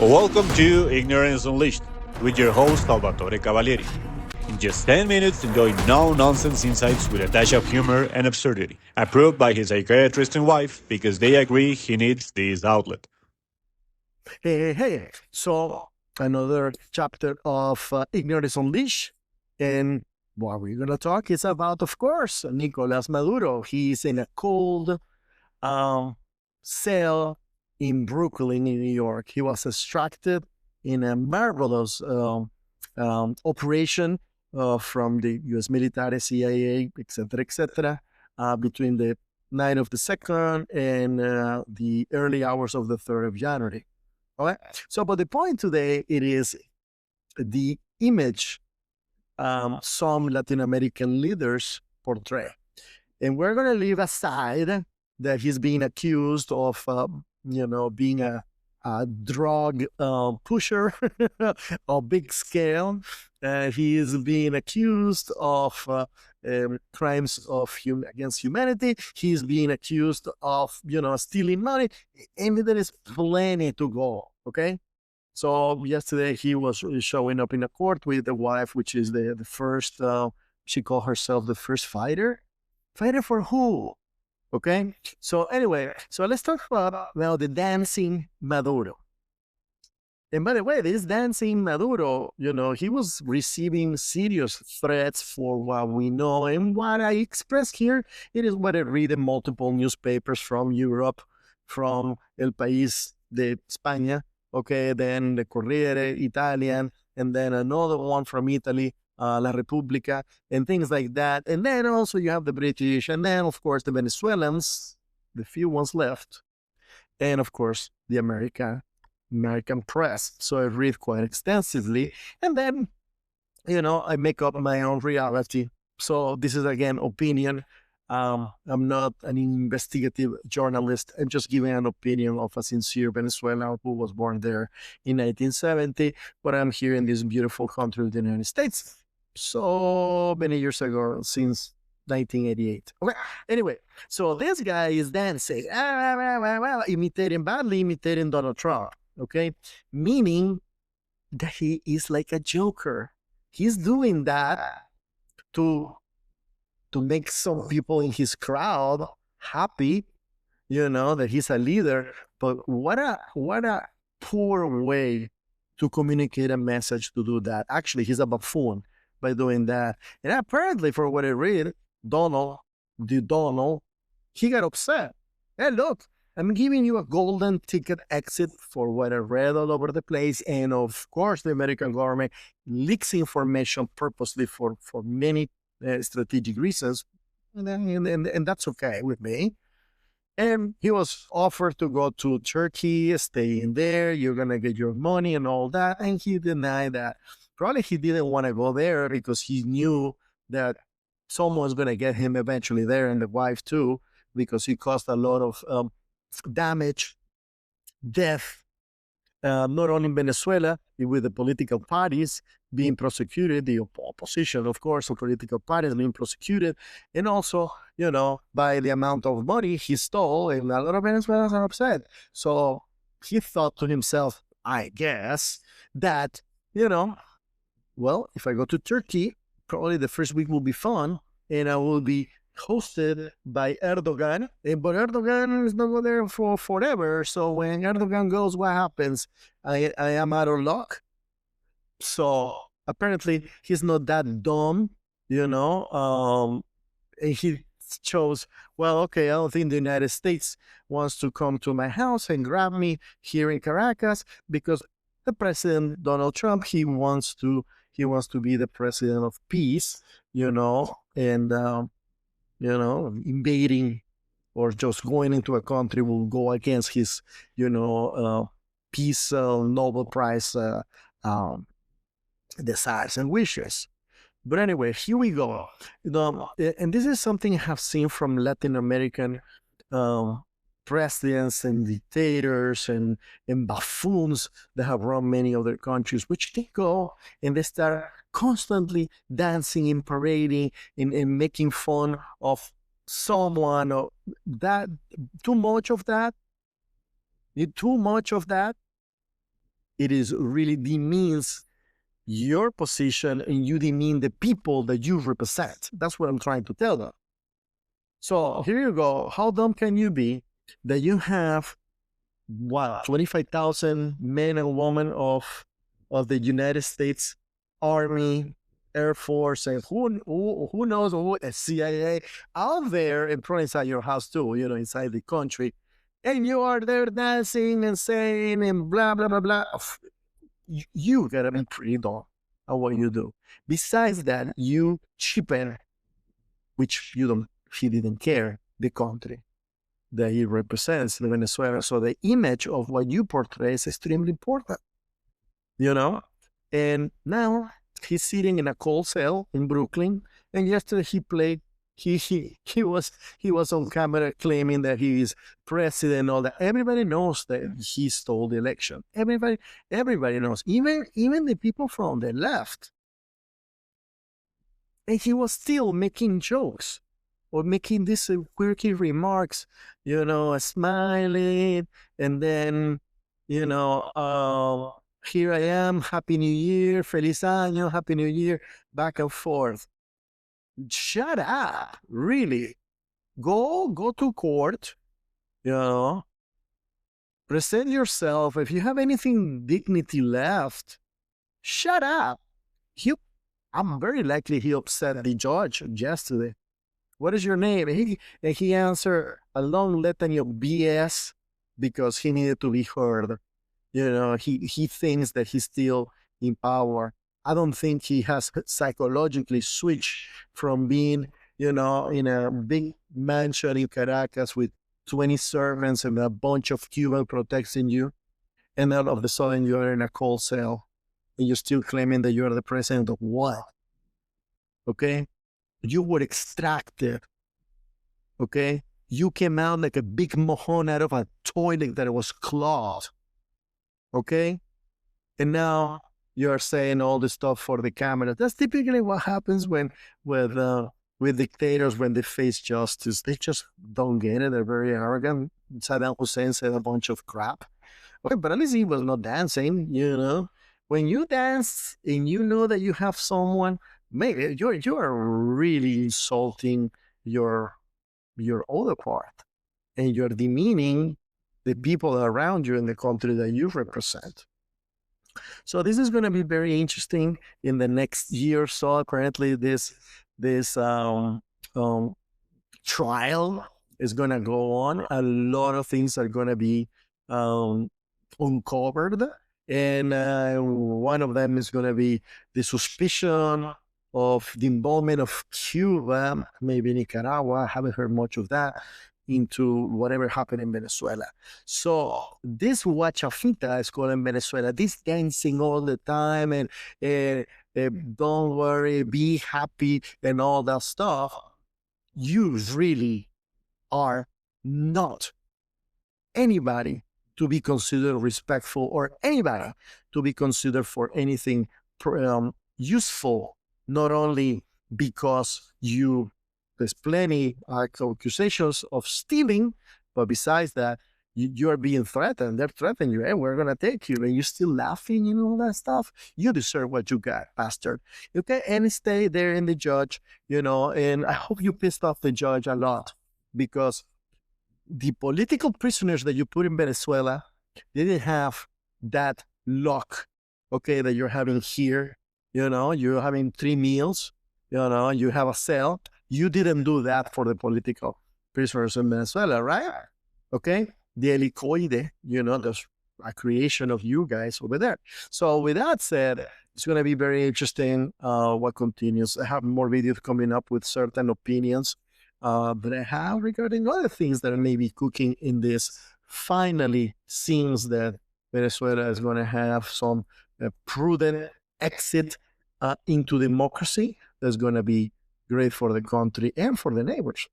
Welcome to Ignorance Unleashed with your host Salvatore Cavalieri. In just 10 minutes, enjoy no nonsense insights with a dash of humor and absurdity. Approved by his psychiatrist and wife because they agree he needs this outlet. Hey. So another chapter of Ignorance Unleashed. And what we're going to talk is about, of course, Nicolas Maduro. He's in a cold cell in Brooklyn, in New York. He was extracted in a marvelous operation from the U.S. military, CIA, etc., between the night of the 2nd and the early hours of the 3rd of January. All right. So, but the point today, it is the image some Latin American leaders portray. And we're going to leave aside that he's being accused of, being a drug pusher of big scale. He is being accused of crimes against humanity. He's being accused of, stealing money. And there is plenty to go, okay? So yesterday he was showing up in a court with the wife, which is the first, she called herself the first fighter. Fighter for who? Okay. So anyway, so let's talk about now the dancing Maduro. And by the way, this dancing Maduro, he was receiving serious threats for what we know. And what I express here, it is what I read in multiple newspapers from Europe, from El País de España, okay, then the Corriere Italian, and then another one from Italy, La Repubblica, and things like that. And then also you have the British, and then, of course, the Venezuelans, the few ones left, and, of course, the American press. So I read quite extensively, and then, I make up my own reality. So this is, again, opinion. I'm not an investigative journalist. I'm just giving an opinion of a sincere Venezuelan who was born there in 1970, but I'm here in this beautiful country of the United States so many years ago, since 1988. Okay. Anyway, so this guy is dancing, imitating Donald Trump, okay? Meaning that he is like a joker. He's doing that to make some people in his crowd happy, that he's a leader. But what a poor way to communicate a message to do that. Actually, he's a buffoon by doing that. And apparently, for what I read, Donald, he got upset. Hey, look, I'm giving you a golden ticket exit for what I read all over the place. And of course, the American government leaks information purposely for many strategic reasons, and that's okay with me. And he was offered to go to Turkey, stay in there, you're going to get your money and all that. And he denied that. Probably he didn't want to go there because he knew that someone's going to get him eventually there, and the wife too, because he caused a lot of damage, death, not only in Venezuela, with the political parties being prosecuted, the opposition, of course, of political parties being prosecuted, and also, by the amount of money he stole, and a lot of Venezuelans are upset. So he thought to himself, I guess, that, well, if I go to Turkey, probably the first week will be fun, and I will be hosted by Erdogan, but Erdogan is not going there for forever. So when Erdogan goes, what happens? I am out of luck. So apparently he's not that dumb, and he chose, well, okay, I don't think the United States wants to come to my house and grab me here in Caracas, because the president, Donald Trump, he wants to be the president of peace, and invading or just going into a country will go against his, peace Nobel Prize desires and wishes. But anyway, here we go. And this is something I have seen from Latin American presidents and dictators and buffoons that have run many other countries, which they go and they start constantly dancing and parading and making fun of someone. Or that too much of that it is really demeans your position and you demean the people that you represent. That's what I'm trying to tell them. So here you go. How dumb can you be that you have 25,000 men and women of the United States Army, Air Force, and who knows who, CIA out there and probably inside your house too, inside the country, and you are there dancing and saying and blah blah blah blah. You gotta be pretty dumb at what you do. Besides that, you cheapen, which he didn't care, the country that he represents in Venezuela. So the image of what you portray is extremely important, And now he's sitting in a cold cell in Brooklyn. And yesterday he played. He was on camera claiming that he is president and all that. Everybody knows that he stole the election. Everybody knows. Even the people from the left. And he was still making jokes or making these quirky remarks, smiling, and then, here I am, Happy New Year, Feliz Año, Happy New Year, back and forth. Shut up, really. Go to court, present yourself. If you have anything dignity left, shut up. I'm very likely he upset the judge yesterday. What is your name? He answered a long litany of BS because he needed to be heard. He thinks that he's still in power. I don't think he has psychologically switched from being, in a big mansion in Caracas with 20 servants and a bunch of Cuban protecting you. And all of a sudden you're in a cold cell and you're still claiming that you're the president of what? Okay? You were extracted, okay? You came out like a big mojon out of a toilet that was clogged, okay? And now you're saying all this stuff for the camera. That's typically what happens with dictators when they face justice. They just don't get it. They're very arrogant. Saddam Hussein said a bunch of crap. Okay, but at least he was not dancing, When you dance and you know that you have someone, maybe you're really insulting your other part, and you're demeaning the people around you in the country that you represent. So this is going to be very interesting in the next year or so. Apparently, this trial is going to go on. A lot of things are going to be uncovered. And one of them is going to be the suspicion of the involvement of Cuba, maybe Nicaragua, I haven't heard much of that, into whatever happened in Venezuela. So this guachafita is called in Venezuela, this dancing all the time and don't worry, be happy and all that stuff. You really are not anybody to be considered respectful or anybody to be considered for anything useful, not only because there's plenty accusations of stealing, but besides that, you are being threatened. They're threatening you. Hey, we're going to take you. And you're still laughing and all that stuff. You deserve what you got, bastard. Okay, and stay there in the judge, and I hope you pissed off the judge a lot because the political prisoners that you put in Venezuela, they didn't have that luck, okay, that you're having here. You're having 3 meals, you have a cell. You didn't do that for the political prisoners in Venezuela, right? Okay? The helicoide, there's a creation of you guys over there. So with that said, it's going to be very interesting what continues. I have more videos coming up with certain opinions that I have regarding other things that are maybe cooking in this. Finally, seems that Venezuela is going to have some prudent exit into democracy that's going to be great for the country and for the neighbors.